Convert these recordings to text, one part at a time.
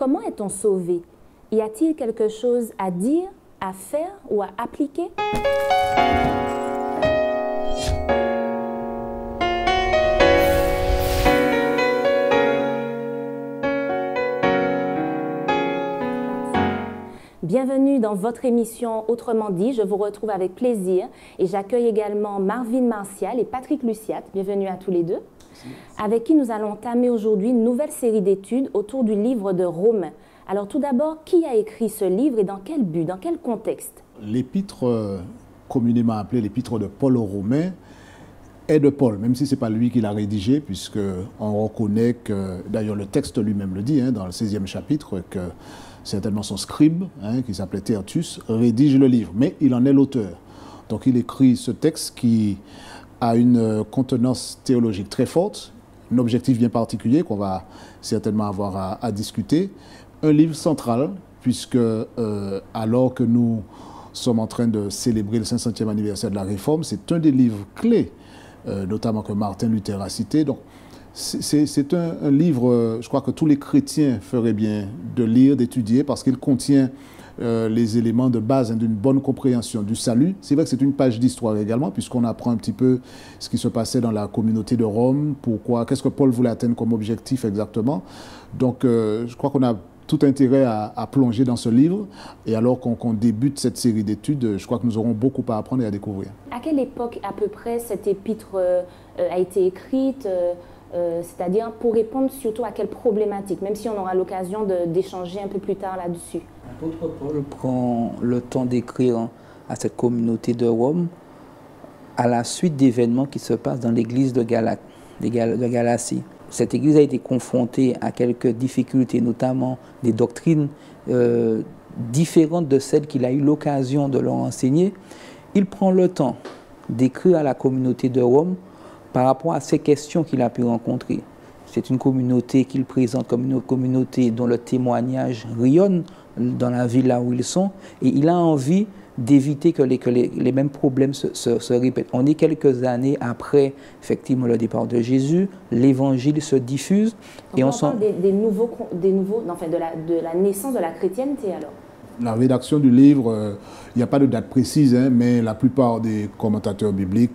comment est-on sauvé? Y a-t-il quelque chose à dire, à faire ou à appliquer? Bienvenue dans votre émission Autrement dit. Je vous retrouve avec plaisir et j'accueille également Marvin Martial et Patrick Luciat. Bienvenue à tous les deux. Avec qui nous allons entamer aujourd'hui une nouvelle série d'études autour du livre de Romains. Alors tout d'abord, qui a écrit ce livre et dans quel but, dans quel contexte? L'épître, communément appelée l'épître de Paul aux Romains, est de Paul, même si ce n'est pas lui qui l'a rédigé, puisqu'on reconnaît que, d'ailleurs le texte lui-même le dit, dans le 16e chapitre, que certainement son scribe, qui s'appelait Tertus, rédige le livre, mais il en est l'auteur. Donc il écrit ce texte qui a une contenance théologique très forte, un objectif bien particulier qu'on va certainement avoir à discuter, un livre central, puisque alors que nous sommes en train de célébrer le 500e anniversaire de la Réforme, c'est un des livres clés, notamment que Martin Luther a cité. Donc, c'est un livre, je crois que tous les chrétiens feraient bien de lire, d'étudier, parce qu'il contient les éléments de base d'une bonne compréhension du salut. C'est vrai que c'est une page d'histoire également, puisqu'on apprend un petit peu ce qui se passait dans la communauté de Rome, pourquoi, qu'est-ce que Paul voulait atteindre comme objectif exactement. Donc, je crois qu'on a tout intérêt à plonger dans ce livre. Et alors qu'on débute cette série d'études, je crois que nous aurons beaucoup à apprendre et à découvrir. À quelle époque à peu près cette épître a été écrite, c'est-à-dire pour répondre surtout à quelle problématique, même si on aura l'occasion d'échanger un peu plus tard là-dessus? L'apôtre Paul prend le temps d'écrire à cette communauté de Rome à la suite d'événements qui se passent dans l'église de Galatie. Cette église a été confrontée à quelques difficultés, notamment des doctrines différentes de celles qu'il a eu l'occasion de leur enseigner. Il prend le temps d'écrire à la communauté de Rome par rapport à ces questions qu'il a pu rencontrer. C'est une communauté qu'il présente comme une communauté dont le témoignage rayonne dans la ville là où ils sont, et il a envie d'éviter que les mêmes problèmes se répètent. On est quelques années après, effectivement, le départ de Jésus, l'évangile se diffuse. Donc et on parle de la naissance de la chrétienté alors? La rédaction du livre, il n'y a pas de date précise, mais la plupart des commentateurs bibliques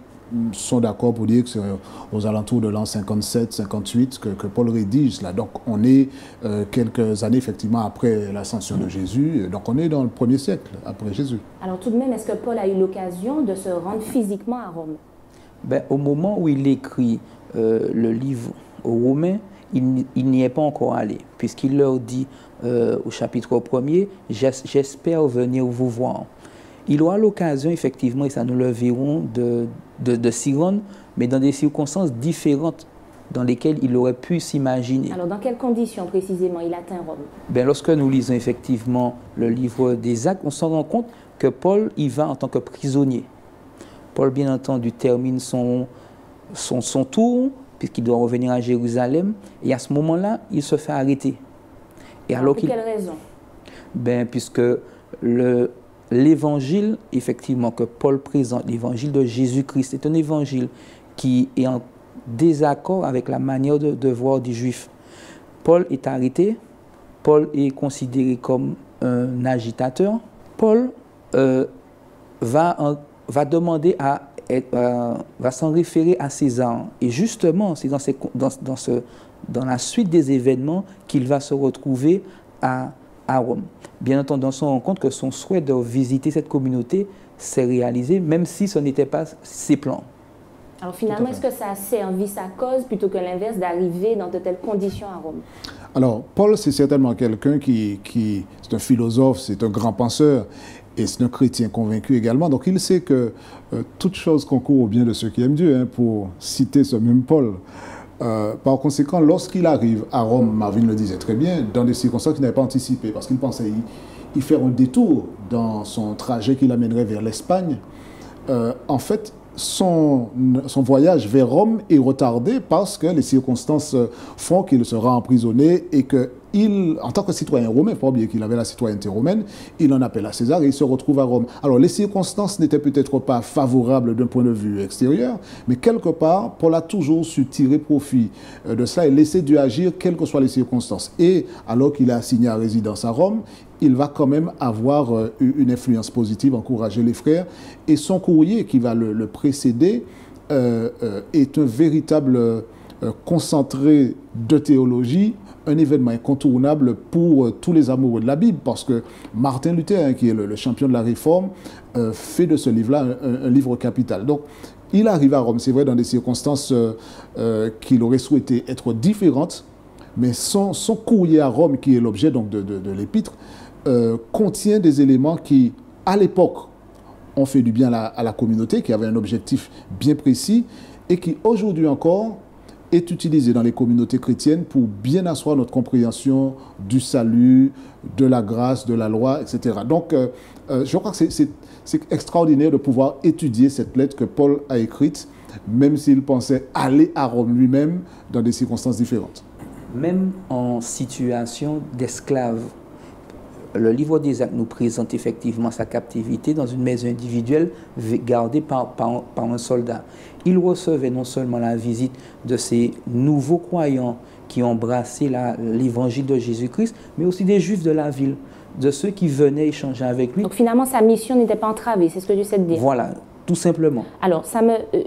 sont d'accord pour dire que c'est aux alentours de l'an 57-58 que Paul rédige cela. Donc on est quelques années effectivement après l'ascension de Jésus, donc on est dans le 1er siècle après Jésus. Alors tout de même, est-ce que Paul a eu l'occasion de se rendre physiquement à Rome? Au moment où il écrit le livre aux Romains, il n'y est pas encore allé, puisqu'il leur dit au chapitre 1er, « J'espère venir vous voir ». Il aura l'occasion, effectivement, et ça nous le verrons, de s'y rendre, mais dans des circonstances différentes dans lesquelles il aurait pu s'imaginer. Alors, dans quelles conditions, précisément, il atteint Rome? Lorsque nous lisons, effectivement, le livre des Actes, on s'en rend compte que Paul y va en tant que prisonnier. Paul, bien entendu, termine son tour, puisqu'il doit revenir à Jérusalem, et à ce moment-là, il se fait arrêter. Et alors pour quelle raison? Puisque l'évangile, effectivement, que Paul présente, l'évangile de Jésus-Christ, est un évangile qui est en désaccord avec la manière de voir des Juifs. Paul est arrêté, Paul est considéré comme un agitateur. Paul va demander va s'en référer à César. Et justement, c'est dans la suite des événements qu'il va se retrouver à Rome. Bien entendu, on se rend compte que son souhait de visiter cette communauté s'est réalisé, même si ce n'était pas ses plans. Alors finalement, est-ce que ça a servi sa cause plutôt que l'inverse d'arriver dans de telles conditions à Rome? Alors, Paul, c'est certainement quelqu'un qui c'est un philosophe, c'est un grand penseur, et c'est un chrétien convaincu également. Donc, il sait que toute chose concourt au bien de ceux qui aiment Dieu, pour citer ce même Paul. Par conséquent, lorsqu'il arrive à Rome, Marvin le disait très bien, dans des circonstances qu'il n'avait pas anticipées, parce qu'il pensait y faire un détour dans son trajet qui l'amènerait vers l'Espagne. En fait, son voyage vers Rome est retardé parce que les circonstances font qu'il sera emprisonné et que en tant que citoyen romain, il ne faut pas oublier qu'il avait la citoyenneté romaine, il en appelle à César et il se retrouve à Rome. Alors, les circonstances n'étaient peut-être pas favorables d'un point de vue extérieur, mais quelque part, Paul a toujours su tirer profit de cela et laisser Dieu agir, quelles que soient les circonstances. Et alors qu'il est assigné à résidence à Rome, il va quand même avoir une influence positive, encourager les frères. Et son courrier qui va le précéder est un véritable concentré de théologie, un événement incontournable pour tous les amoureux de la Bible, parce que Martin Luther, hein, qui est le champion de la Réforme, fait de ce livre-là un livre capital. Donc, il arrive à Rome, c'est vrai, dans des circonstances qu'il aurait souhaité être différentes, mais son courrier à Rome, qui est l'objet donc de l'épître, contient des éléments qui, à l'époque, ont fait du bien à la communauté, qui avait un objectif bien précis, et qui, aujourd'hui encore, est utilisé dans les communautés chrétiennes pour bien asseoir notre compréhension du salut, de la grâce, de la loi, etc. Donc, je crois que c'est extraordinaire de pouvoir étudier cette lettre que Paul a écrite, même s'il pensait aller à Rome lui-même dans des circonstances différentes. Même en situation d'esclave, le livre des Actes nous présente effectivement sa captivité dans une maison individuelle gardée par un soldat. Il recevait non seulement la visite de ces nouveaux croyants qui ont embrassé l'évangile de Jésus-Christ, mais aussi des Juifs de la ville, de ceux qui venaient échanger avec lui. Donc finalement, sa mission n'était pas entravée, c'est ce que tu sais te dire. Voilà. Tout simplement. Alors,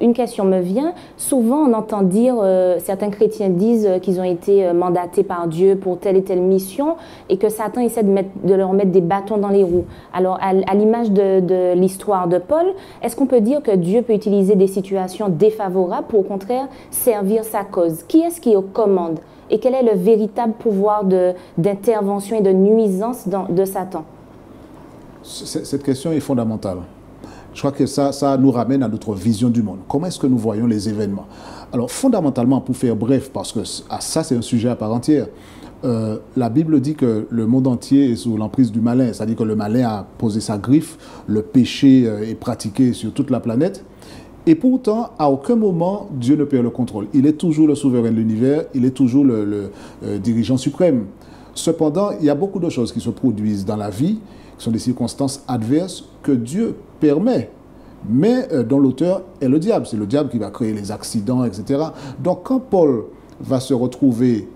une question me vient. Souvent, on entend dire, certains chrétiens disent qu'ils ont été mandatés par Dieu pour telle et telle mission et que Satan essaie de leur mettre des bâtons dans les roues. Alors, à l'image de l'histoire de Paul, est-ce qu'on peut dire que Dieu peut utiliser des situations défavorables pour, au contraire, servir sa cause? Qui est-ce qui commande? Et quel est le véritable pouvoir d'intervention et de nuisance de Satan? Cette question est fondamentale. Je crois que ça nous ramène à notre vision du monde. Comment est-ce que nous voyons les événements? Alors, fondamentalement, pour faire bref, parce que ça, c'est un sujet à part entière, la Bible dit que le monde entier est sous l'emprise du malin, c'est-à-dire que le malin a posé sa griffe, le péché est pratiqué sur toute la planète, et pourtant, à aucun moment, Dieu ne perd le contrôle. Il est toujours le souverain de l'univers, il est toujours le dirigeant suprême. Cependant, il y a beaucoup de choses qui se produisent dans la vie, qui sont des circonstances adverses que Dieu permet, mais dont l'auteur est le diable. C'est le diable qui va créer les accidents, etc. Donc quand Paul va se retrouver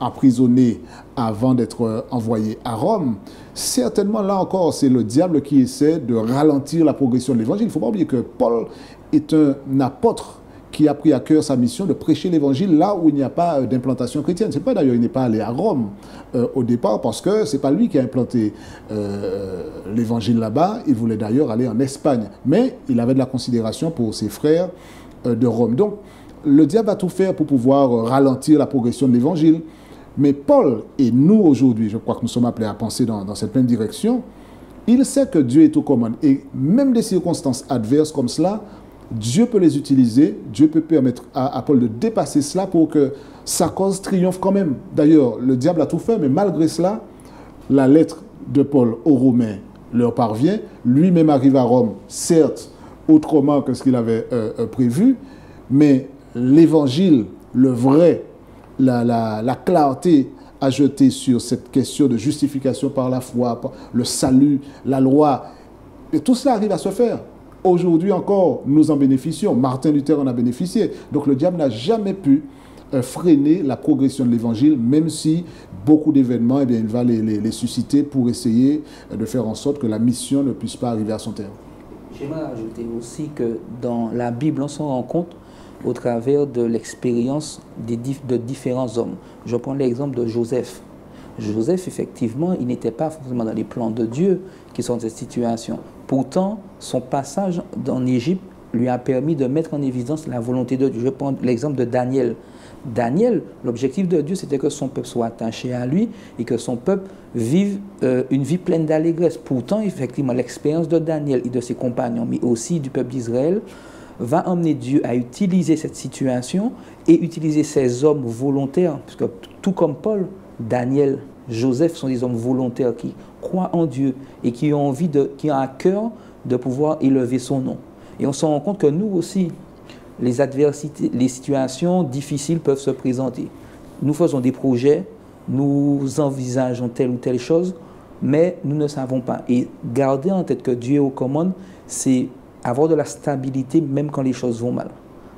emprisonné avant d'être envoyé à Rome, certainement là encore, c'est le diable qui essaie de ralentir la progression de l'évangile. Il ne faut pas oublier que Paul est un apôtre qui a pris à cœur sa mission de prêcher l'évangile là où il n'y a pas d'implantation chrétienne. C'est pas d'ailleurs, il n'est pas allé à Rome au départ parce que c'est pas lui qui a implanté l'évangile là-bas. Il voulait d'ailleurs aller en Espagne, mais il avait de la considération pour ses frères de Rome. Donc, le diable va tout faire pour pouvoir ralentir la progression de l'évangile. Mais Paul et nous aujourd'hui, je crois que nous sommes appelés à penser dans cette même direction. Il sait que Dieu est aux commandes et même des circonstances adverses comme cela, Dieu peut les utiliser, Dieu peut permettre à Paul de dépasser cela pour que sa cause triomphe quand même. D'ailleurs, le diable a tout fait, mais malgré cela, la lettre de Paul aux Romains leur parvient. Lui-même arrive à Rome, certes, autrement que ce qu'il avait prévu, mais l'évangile, le vrai, la clarté à jeter sur cette question de justification par la foi, le salut, la loi, et tout cela arrive à se faire. Aujourd'hui encore, nous en bénéficions. Martin Luther en a bénéficié. Donc le diable n'a jamais pu freiner la progression de l'évangile, même si beaucoup d'événements, eh bien, il va les susciter pour essayer de faire en sorte que la mission ne puisse pas arriver à son terme. J'aimerais ajouter aussi que dans la Bible, on s'en rend compte au travers de l'expérience de différents hommes. Je prends l'exemple de Joseph. Joseph, effectivement, il n'était pas forcément dans les plans de Dieu qui sont dans cette situation. Pourtant, son passage en Égypte lui a permis de mettre en évidence la volonté de Dieu. Je prends l'exemple de Daniel. Daniel, l'objectif de Dieu, c'était que son peuple soit attaché à lui et que son peuple vive une vie pleine d'allégresse. Pourtant, effectivement, l'expérience de Daniel et de ses compagnons, mais aussi du peuple d'Israël, va emmener Dieu à utiliser cette situation et utiliser ces hommes volontaires, parce que tout comme Paul, Daniel, Joseph sont des hommes volontaires qui croient en Dieu et qui ont envie qui ont à cœur de pouvoir élever son nom. Et on se rend compte que nous aussi, les adversités, les situations difficiles peuvent se présenter. Nous faisons des projets, nous envisageons telle ou telle chose, mais nous ne savons pas. Et garder en tête que Dieu est aux commandes, c'est avoir de la stabilité même quand les choses vont mal.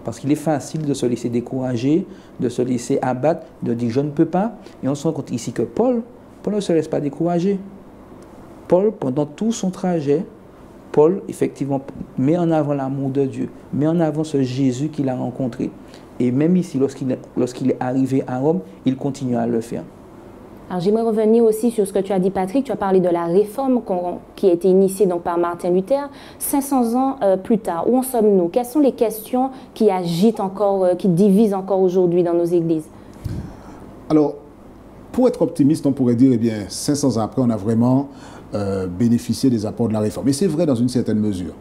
Parce qu'il est facile de se laisser décourager, de se laisser abattre, de dire « je ne peux pas ». Et on se rend compte ici que Paul ne se laisse pas décourager. Paul, pendant tout son trajet, Paul, effectivement, met en avant l'amour de Dieu, met en avant ce Jésus qu'il a rencontré. Et même ici, lorsqu'il est arrivé à Rome, il continue à le faire. Alors, j'aimerais revenir aussi sur ce que tu as dit, Patrick. Tu as parlé de la réforme qui a été initiée donc, par Martin Luther. 500 ans plus tard, où en sommes-nous? Quelles sont les questions qui agitent encore, qui divisent encore aujourd'hui dans nos églises? Alors, pour être optimiste, on pourrait dire, eh bien, 500 ans après, on a vraiment bénéficié des apports de la réforme. Et c'est vrai dans une certaine mesure.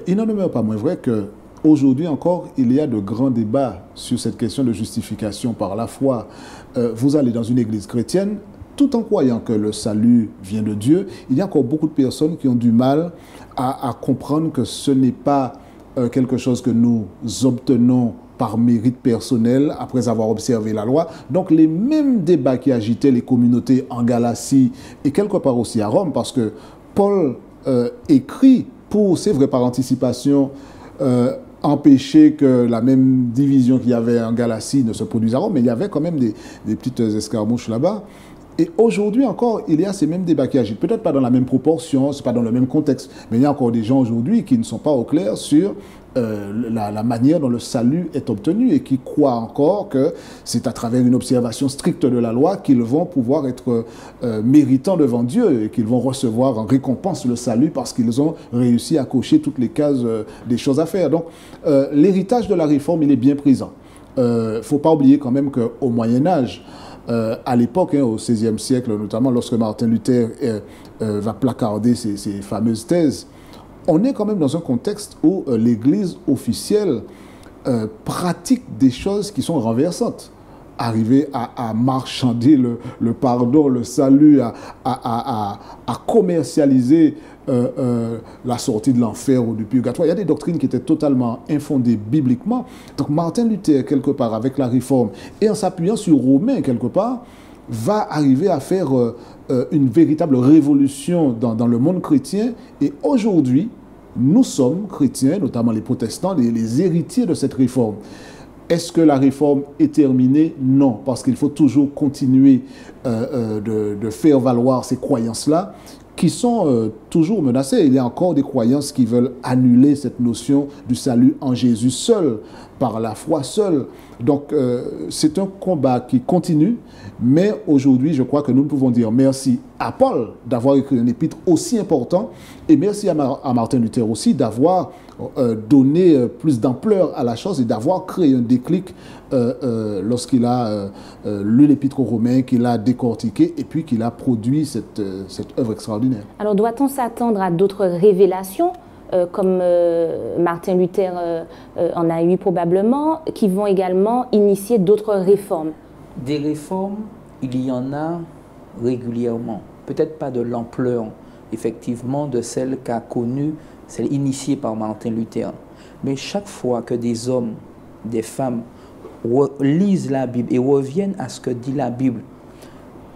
Il n'en demeure pas moins vrai qu'aujourd'hui encore, il y a de grands débats sur cette question de justification par la foi. Vous allez dans une église chrétienne, tout en croyant que le salut vient de Dieu, il y a encore beaucoup de personnes qui ont du mal à comprendre que ce n'est pas quelque chose que nous obtenons par mérite personnel après avoir observé la loi. Donc les mêmes débats qui agitaient les communautés en Galatie et quelque part aussi à Rome, parce que Paul écrit pour, c'est vrai par anticipation, empêcher que la même division qu'il y avait en Galatie ne se produise à Rome, mais il y avait quand même des petites escarmouches là-bas. Et aujourd'hui encore, il y a ces mêmes débats qui agitent. Peut-être pas dans la même proportion, c'est pas dans le même contexte, mais il y a encore des gens aujourd'hui qui ne sont pas au clair sur la manière dont le salut est obtenu et qui croient encore que c'est à travers une observation stricte de la loi qu'ils vont pouvoir être méritants devant Dieu et qu'ils vont recevoir en récompense le salut parce qu'ils ont réussi à cocher toutes les cases des choses à faire. Donc, l'héritage de la réforme, il est bien présent. Il ne faut pas oublier quand même qu'au Moyen-Âge, à l'époque, au XVIe siècle, notamment lorsque Martin Luther va placarder ses fameuses thèses, on est quand même dans un contexte où l'Église officielle pratique des choses qui sont renversantes. Arriver à marchander le pardon, le salut, à commercialiser la sortie de l'enfer ou du purgatoire. Il y a des doctrines qui étaient totalement infondées bibliquement. Donc Martin Luther, quelque part, avec la réforme, et en s'appuyant sur Romains, quelque part, va arriver à faire une véritable révolution dans le monde chrétien. Et aujourd'hui, nous sommes chrétiens, notamment les protestants, les héritiers de cette réforme. Est-ce que la réforme est terminée? Non, parce qu'il faut toujours continuer de faire valoir ces croyances-là qui sont toujours menacées. Il y a encore des croyances qui veulent annuler cette notion du salut en Jésus seul, par la foi seule. Donc, c'est un combat qui continue, mais aujourd'hui, je crois que nous pouvons dire merci à Paul d'avoir écrit un épître aussi important, et merci à Martin Luther aussi d'avoir donné plus d'ampleur à la chose et d'avoir créé un déclic lorsqu'il a lu l'épître aux Romains, qu'il a décortiqué et puis qu'il a produit cette œuvre extraordinaire. Alors, doit-on s'attendre à d'autres révélations comme Martin Luther en a eu probablement, qui vont également initier d'autres réformes? Des réformes, il y en a régulièrement. Peut-être pas de l'ampleur, effectivement, de celle qu'a connue, celle initiée par Martin Luther. Mais chaque fois que des hommes, des femmes lisent la Bible et reviennent à ce que dit la Bible,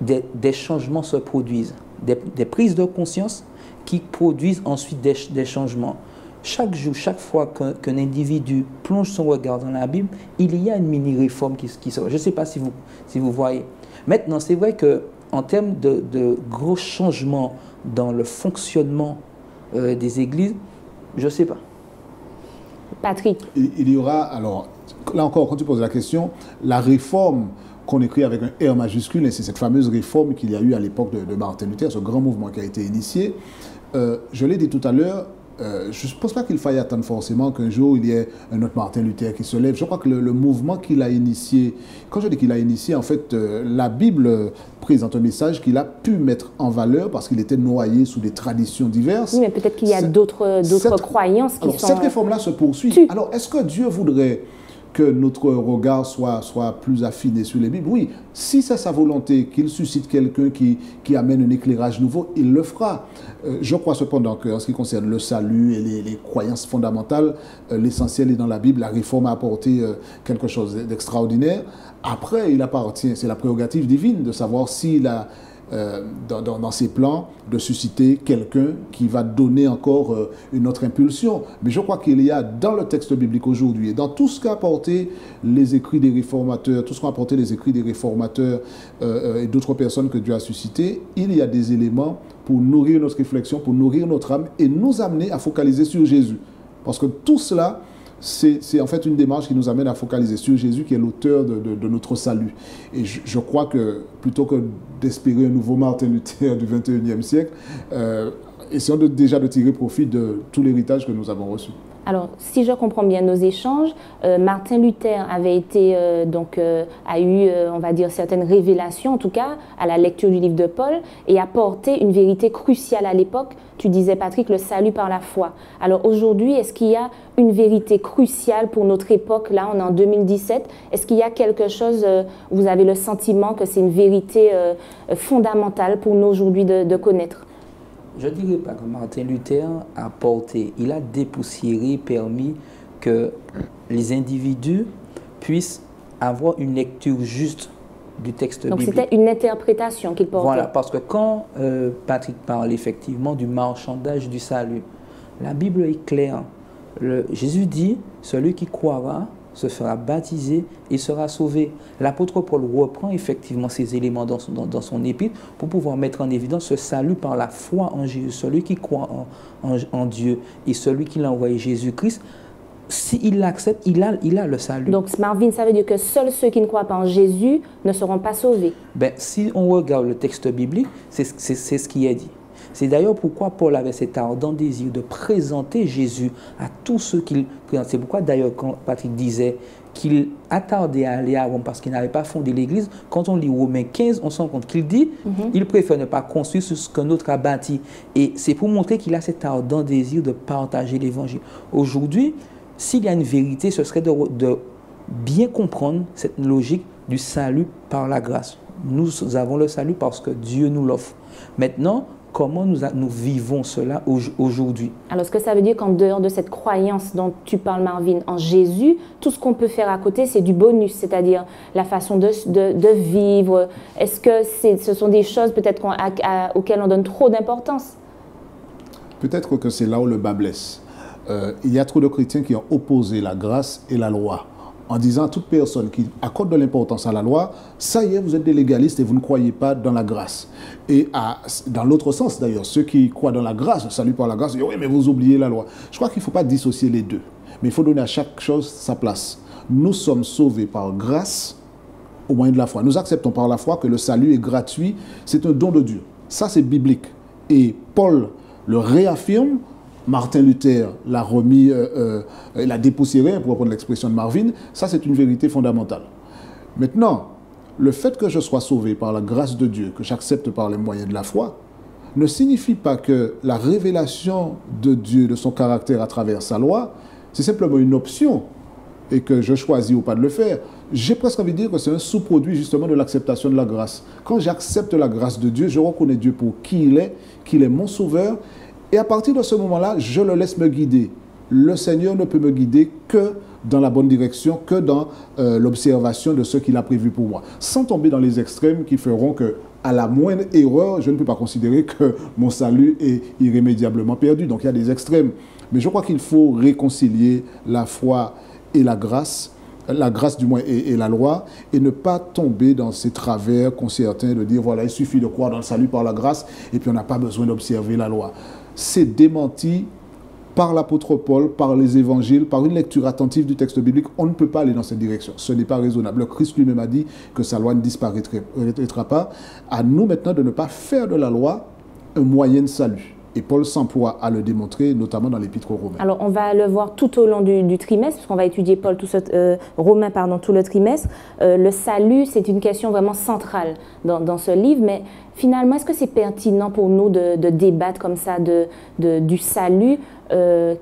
des changements se produisent, des prises de conscience qui produisent ensuite des changements. Chaque jour, chaque fois qu'un individu plonge son regard dans la Bible, il y a une mini-réforme qui sort. Je ne sais pas si vous voyez. Maintenant, c'est vrai qu'en termes de gros changements dans le fonctionnement des églises, je ne sais pas. Patrick. Il y aura, alors, là encore, quand tu poses la question, la réforme qu'on écrit avec un R majuscule, et c'est cette fameuse réforme qu'il y a eu à l'époque de Martin Luther, ce grand mouvement qui a été initié. Je l'ai dit tout à l'heure, je ne pense pas qu'il faille attendre forcément qu'un jour il y ait un autre Martin Luther qui se lève. Je crois que le mouvement qu'il a initié, quand je dis qu'il a initié, en fait, la Bible présente un message qu'il a pu mettre en valeur parce qu'il était noyé sous des traditions diverses. Oui, mais peut-être qu'il y a d'autres croyances qui sont... Cette réforme-là se poursuit. Alors, est-ce que Dieu voudrait que notre regard soit plus affiné sur les Bibles. Oui, si c'est sa volonté qu'il suscite quelqu'un qui amène un éclairage nouveau, il le fera. Je crois cependant qu'en ce qui concerne le salut et les croyances fondamentales, l'essentiel est dans la Bible. La réforme a apporté quelque chose d'extraordinaire. Après, il appartient, c'est la prérogative divine de savoir s'il a dans ses plans de susciter quelqu'un qui va donner encore une autre impulsion. Mais je crois qu'il y a dans le texte biblique aujourd'hui et dans tout ce qu'a apporté les écrits des réformateurs, tout ce qu'ont apporté les écrits des réformateurs et d'autres personnes que Dieu a suscitées, il y a des éléments pour nourrir notre réflexion, pour nourrir notre âme et nous amener à focaliser sur Jésus. Parce que tout cela, c'est en fait une démarche qui nous amène à focaliser sur Jésus qui est l'auteur de notre salut. Et je crois que plutôt que d'espérer un nouveau Martin Luther du 21e siècle, essayons déjà de tirer profit de tout l'héritage que nous avons reçu. Alors, si je comprends bien nos échanges, Martin Luther avait été, a eu, on va dire, certaines révélations, en tout cas, à la lecture du livre de Paul, et apporté une vérité cruciale à l'époque. Tu disais, Patrick, le salut par la foi. Alors aujourd'hui, est-ce qu'il y a une vérité cruciale pour notre époque? Là, on est en 2017. Est-ce qu'il y a quelque chose, vous avez le sentiment que c'est une vérité fondamentale pour nous aujourd'hui de connaître? Je ne dirais pas que Martin Luther a porté, il a dépoussiéré, permis que les individus puissent avoir une lecture juste du texte biblique. Donc c'était une interprétation qu'il portait. Voilà, parce que quand Patrick parle effectivement du marchandage du salut, la Bible est claire. Jésus dit, celui qui croira se fera baptiser et sera sauvé. L'apôtre Paul reprend effectivement ces éléments dans son épître pour pouvoir mettre en évidence ce salut par la foi en Jésus. Celui qui croit en Dieu et celui qui l'a envoyé, Jésus-Christ, s'il l'accepte, il a le salut. Donc Marvin, ça veut dire que seuls ceux qui ne croient pas en Jésus ne seront pas sauvés. Ben, si on regarde le texte biblique, c'est ce qui est dit. C'est d'ailleurs pourquoi Paul avait cet ardent désir de présenter Jésus à tous ceux qu'il présente. C'est pourquoi d'ailleurs quand Patrick disait qu'il attardait à aller à Rome parce qu'il n'avait pas fondé l'Église, quand on lit Romains 15, on se rend compte qu'il dit il préfère ne pas construire sur ce qu'un autre a bâti. Et c'est pour montrer qu'il a cet ardent désir de partager l'Évangile. Aujourd'hui, s'il y a une vérité, ce serait de bien comprendre cette logique du salut par la grâce. Nous avons le salut parce que Dieu nous l'offre. Maintenant, comment nous vivons cela aujourd'hui? Alors, ce que ça veut dire qu'en dehors de cette croyance dont tu parles, Marvin, en Jésus, tout ce qu'on peut faire à côté, c'est du bonus, c'est-à-dire la façon de vivre. Est-ce que ce sont des choses peut-être auxquelles on donne trop d'importance? Peut-être que c'est là où le bas blesse. Il y a trop de chrétiens qui ont opposé la grâce et la loi, en disant à toute personne qui accorde de l'importance à la loi, ça y est, vous êtes des légalistes et vous ne croyez pas dans la grâce. Et dans l'autre sens d'ailleurs, ceux qui croient dans la grâce, le salut par la grâce, disent oui, mais vous oubliez la loi. Je crois qu'il ne faut pas dissocier les deux, mais il faut donner à chaque chose sa place. Nous sommes sauvés par grâce au moyen de la foi. Nous acceptons par la foi que le salut est gratuit, c'est un don de Dieu. Ça, c'est biblique. Et Paul le réaffirme. Martin Luther l'a remis, l'a dépoussiéré, pour reprendre l'expression de Marvin. Ça, c'est une vérité fondamentale. Maintenant, le fait que je sois sauvé par la grâce de Dieu, que j'accepte par les moyens de la foi, ne signifie pas que la révélation de Dieu, de son caractère à travers sa loi, c'est simplement une option et que je choisis ou pas de le faire. J'ai presque envie de dire que c'est un sous-produit justement de l'acceptation de la grâce. Quand j'accepte la grâce de Dieu, je reconnais Dieu pour qui qu'il est mon sauveur. Et à partir de ce moment-là, je le laisse me guider. Le Seigneur ne peut me guider que dans la bonne direction, que dans l'observation de ce qu'il a prévu pour moi. Sans tomber dans les extrêmes qui feront que, à la moindre erreur, je ne peux pas considérer que mon salut est irrémédiablement perdu. Donc il y a des extrêmes. Mais je crois qu'il faut réconcilier la foi et la grâce du moins et la loi, et ne pas tomber dans ces travers qu'ont certains de dire, voilà, il suffit de croire dans le salut par la grâce, et puis on n'a pas besoin d'observer la loi. C'est démenti par l'apôtre Paul, par les évangiles, par une lecture attentive du texte biblique. On ne peut pas aller dans cette direction. Ce n'est pas raisonnable. Le Christ lui-même a dit que sa loi ne disparaîtra pas. À nous maintenant de ne pas faire de la loi un moyen de salut. Et Paul s'emploie à le démontrer, notamment dans l'Épître aux Romains. Alors, on va le voir tout au long du trimestre, puisqu'on va étudier Paul Romains tout le trimestre. Le salut, c'est une question vraiment centrale dans ce livre, mais finalement, est-ce que c'est pertinent pour nous de débattre comme ça du salut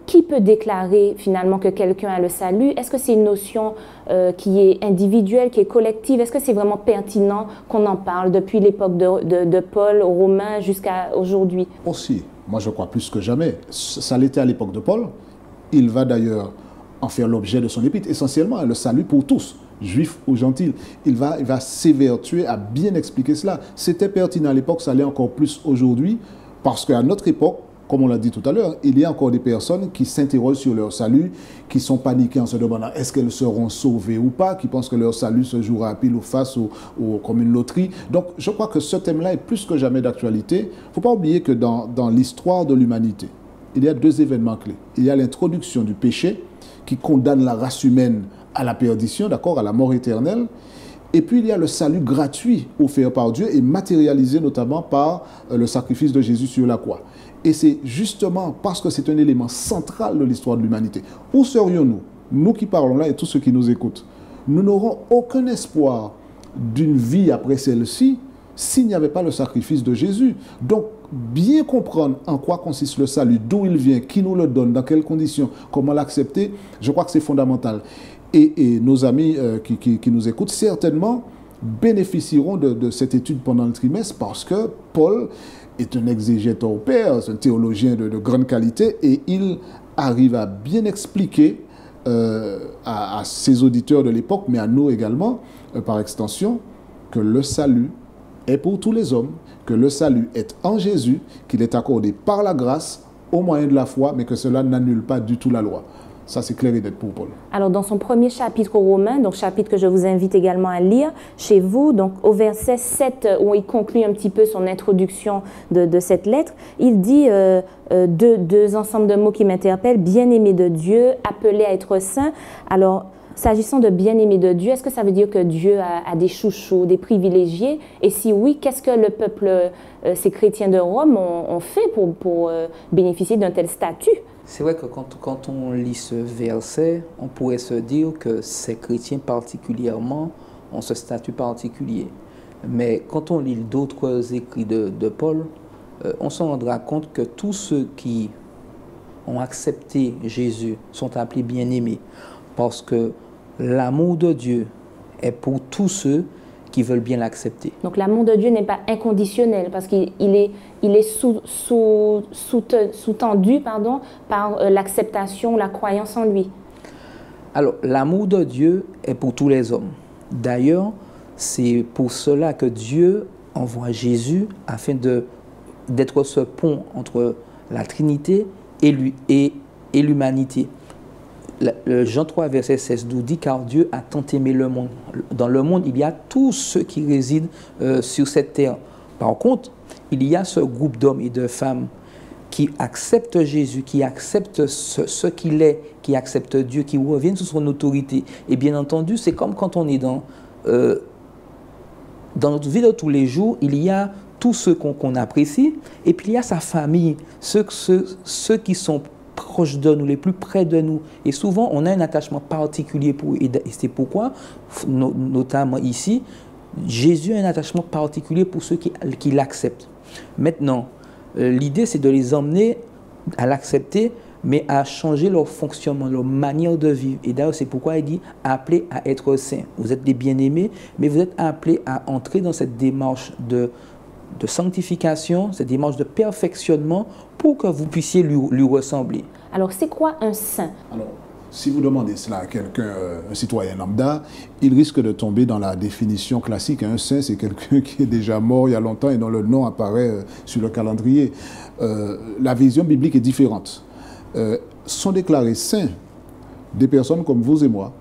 qui peut déclarer finalement que quelqu'un a le salut? Est-ce que c'est une notion qui est individuelle, qui est collective? Est-ce que c'est vraiment pertinent qu'on en parle depuis l'époque de Paul aux Romains jusqu'à aujourd'hui? Aussi, moi je crois plus que jamais. Ça l'était à l'époque de Paul. Il va d'ailleurs en faire l'objet de son épître, essentiellement le salut pour tous, juifs ou gentils. Il va s'évertuer à bien expliquer cela. C'était pertinent à l'époque, ça l'est encore plus aujourd'hui, parce qu'à notre époque, comme on l'a dit tout à l'heure, il y a encore des personnes qui s'interrogent sur leur salut, qui sont paniquées en se demandant est-ce qu'elles seront sauvées ou pas, qui pensent que leur salut se jouera à pile ou face ou comme une loterie. Donc je crois que ce thème-là est plus que jamais d'actualité. Il ne faut pas oublier que dans l'histoire de l'humanité, il y a deux événements clés. Il y a l'introduction du péché qui condamne la race humaine à la perdition, d'accord, à la mort éternelle. Et puis il y a le salut gratuit offert par Dieu et matérialisé notamment par le sacrifice de Jésus sur la croix. Et c'est justement parce que c'est un élément central de l'histoire de l'humanité. Où serions-nous, nous qui parlons là et tous ceux qui nous écoutent? Nous n'aurons aucun espoir d'une vie après celle-ci s'il n'y avait pas le sacrifice de Jésus. Donc, bien comprendre en quoi consiste le salut, d'où il vient, qui nous le donne, dans quelles conditions, comment l'accepter, je crois que c'est fondamental. Et nos amis qui nous écoutent, certainement, bénéficieront de cette étude pendant le trimestre parce que Paul est un exégète hors pair, c'est un théologien de grande qualité et il arrive à bien expliquer à ses auditeurs de l'époque, mais à nous également, par extension, que le salut est pour tous les hommes, que le salut est en Jésus, qu'il est accordé par la grâce au moyen de la foi, mais que cela n'annule pas du tout la loi. Ça, c'est clair et net pour Paul. Alors, dans son premier chapitre aux Romains, donc chapitre que je vous invite également à lire chez vous, donc au verset 7, où il conclut un petit peu son introduction de cette lettre, il dit deux ensembles de mots qui m'interpellent, bien-aimé de Dieu, appelé à être saint. Alors, s'agissant de bien-aimé de Dieu, est-ce que ça veut dire que Dieu a des chouchous, des privilégiés? Et si oui, qu'est-ce que le peuple, ces chrétiens de Rome ont fait pour bénéficier d'un tel statut? C'est vrai que quand on lit ce verset, on pourrait se dire que ces chrétiens particulièrement ont ce statut particulier. Mais quand on lit d'autres écrits de Paul, on se rendra compte que tous ceux qui ont accepté Jésus sont appelés bien-aimés. Parce que l'amour de Dieu est pour tous ceux qui veulent bien l'accepter. Donc l'amour de Dieu n'est pas inconditionnel parce qu'il est sous-tendu par l'acceptation, la croyance en lui. Alors l'amour de Dieu est pour tous les hommes. D'ailleurs, c'est pour cela que Dieu envoie Jésus afin d'être ce pont entre la Trinité et l'humanité. Jean 3, verset 16 nous dit « Car Dieu a tant aimé le monde. » Dans le monde, il y a tous ceux qui résident sur cette terre. Par contre, il y a ce groupe d'hommes et de femmes qui acceptent Jésus, qui acceptent ce qu'il est, qui acceptent Dieu, qui reviennent sous son autorité. Et bien entendu, c'est comme quand on est dans notre vie de tous les jours, il y a tous ceux qu'on apprécie, et puis il y a sa famille, ceux qui sont proches de nous, les plus près de nous. Et souvent, on a un attachement particulier pour eux. Et c'est pourquoi, notamment ici, Jésus a un attachement particulier pour ceux qui l'acceptent. Maintenant, l'idée, c'est de les emmener à l'accepter, mais à changer leur fonctionnement, leur manière de vivre. Et d'ailleurs, c'est pourquoi il dit « appelés à être saints ». Vous êtes des bien-aimés, mais vous êtes appelés à entrer dans cette démarche de sanctification, cette démarche de perfectionnement pour que vous puissiez lui ressembler. Alors, c'est quoi un saint? Alors, si vous demandez cela à quelqu'un, un citoyen lambda, il risque de tomber dans la définition classique. Un saint, c'est quelqu'un qui est déjà mort il y a longtemps et dont le nom apparaît sur le calendrier. La vision biblique est différente. Sont déclarés saints des personnes comme vous et moi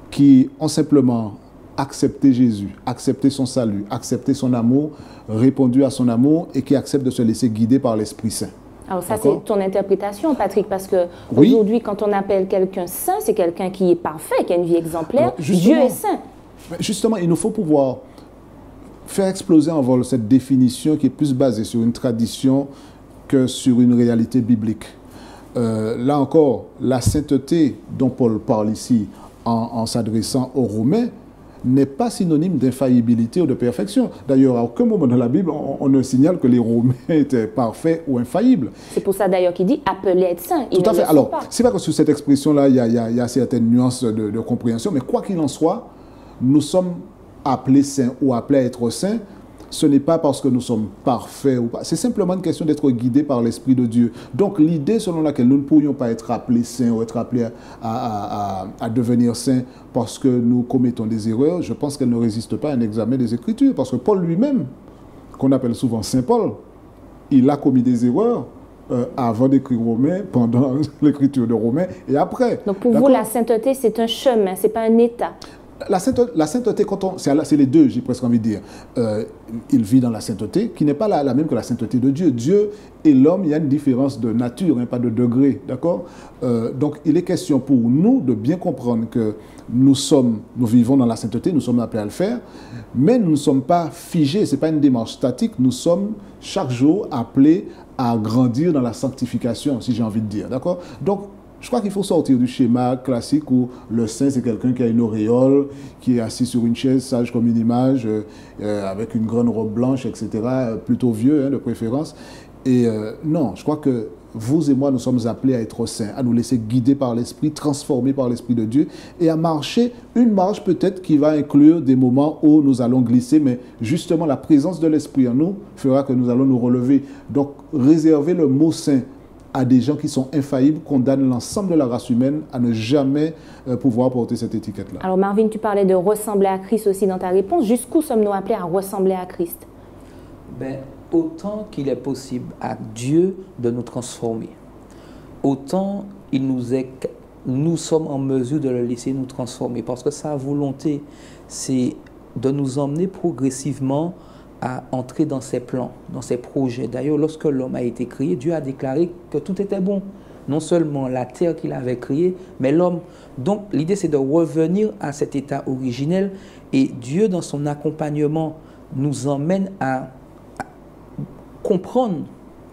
qui ont simplement accepté Jésus, accepté son salut, accepté son amour, répondu à son amour et qui acceptent de se laisser guider par l'Esprit Saint. Alors ça, c'est ton interprétation, Patrick, parce qu'aujourd'hui, quand on appelle quelqu'un saint, c'est quelqu'un qui est parfait, qui a une vie exemplaire. Dieu est saint. Justement, il nous faut pouvoir faire exploser en vol cette définition qui est plus basée sur une tradition que sur une réalité biblique. Là encore, la sainteté dont Paul parle ici en s'adressant aux Romains n'est pas synonyme d'infaillibilité ou de perfection. D'ailleurs, à aucun moment dans la Bible, on ne signale que les Romains étaient parfaits ou infaillibles. C'est pour ça d'ailleurs qu'il dit « appelez à être saints ». Tout à fait. Alors, c'est vrai que sur cette expression-là, il y a certaines nuances de compréhension, mais quoi qu'il en soit, nous sommes appelés saints ou appelés à être saints. Ce n'est pas parce que nous sommes parfaits ou pas. C'est simplement une question d'être guidés par l'Esprit de Dieu. Donc l'idée selon laquelle nous ne pourrions pas être appelés saints ou être appelés à devenir saints parce que nous commettons des erreurs, je pense qu'elle ne résiste pas à un examen des Écritures. Parce que Paul lui-même, qu'on appelle souvent Saint Paul, il a commis des erreurs avant d'écrire Romains, pendant l'écriture de Romains et après. Donc pour vous, la sainteté, c'est un chemin, ce n'est pas un état. La sainteté, c'est les deux, j'ai presque envie de dire. Il vit dans la sainteté, qui n'est pas la même que la sainteté de Dieu. Dieu et l'homme, il y a une différence de nature, hein, pas de degré, d'accord? Donc, il est question pour nous de bien comprendre que nous vivons dans la sainteté, nous sommes appelés à le faire, mais nous ne sommes pas figés, ce n'est pas une démarche statique, nous sommes chaque jour appelés à grandir dans la sanctification, si j'ai envie de dire, d'accord? Donc, je crois qu'il faut sortir du schéma classique où le saint, c'est quelqu'un qui a une auréole, qui est assis sur une chaise, sage comme une image, avec une grande robe blanche, etc., plutôt vieux, hein, de préférence. Et non, je crois que vous et moi, nous sommes appelés à être saints, à nous laisser guider par l'Esprit, transformer par l'Esprit de Dieu, et à marcher une marche peut-être qui va inclure des moments où nous allons glisser, mais justement la présence de l'Esprit en nous fera que nous allons nous relever. Donc, réserver le mot saint à des gens qui sont infaillibles, condamnent l'ensemble de la race humaine à ne jamais pouvoir porter cette étiquette-là. Alors Marvin, tu parlais de ressembler à Christ aussi dans ta réponse. Jusqu'où sommes-nous appelés à ressembler à Christ? Autant qu'il est possible à Dieu de nous transformer, autant nous sommes en mesure de le laisser nous transformer, parce que sa volonté, c'est de nous emmener progressivement à entrer dans ses plans, dans ses projets. D'ailleurs, lorsque l'homme a été créé, Dieu a déclaré que tout était bon. Non seulement la terre qu'il avait créée, mais l'homme. Donc, l'idée, c'est de revenir à cet état originel. Et Dieu, dans son accompagnement, nous emmène à comprendre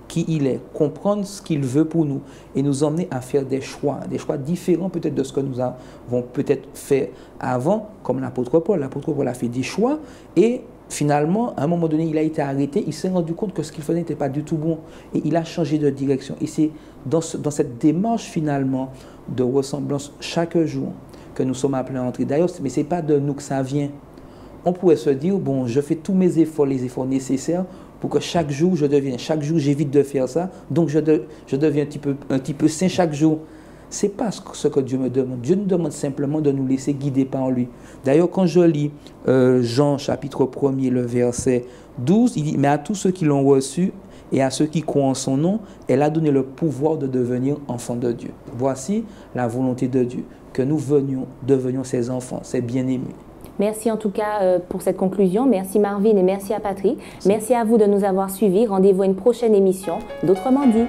qui il est, comprendre ce qu'il veut pour nous et nous emmener à faire des choix différents peut-être de ce que nous avons peut-être fait avant, comme l'apôtre Paul. L'apôtre Paul a fait des choix et finalement, à un moment donné, il a été arrêté, il s'est rendu compte que ce qu'il faisait n'était pas du tout bon et il a changé de direction. Et c'est dans cette démarche finalement de ressemblance chaque jour que nous sommes appelés à entrer. D'ailleurs, mais ce n'est pas de nous que ça vient. On pourrait se dire, bon, je fais tous mes efforts, les efforts nécessaires pour que chaque jour j'évite de faire ça, donc je deviens un petit peu saint chaque jour. Ce n'est pas ce que Dieu me demande. Dieu nous demande simplement de nous laisser guider par lui. D'ailleurs, quand je lis Jean chapitre 1er, le verset 12, il dit « Mais à tous ceux qui l'ont reçu et à ceux qui croient en son nom, elle a donné le pouvoir de devenir enfants de Dieu. » Voici la volonté de Dieu, que nous devenions ses enfants, ses bien-aimés. Merci en tout cas pour cette conclusion. Merci Marvin et merci à Patrick. Merci à vous de nous avoir suivis. Rendez-vous à une prochaine émission d'Autrement dit.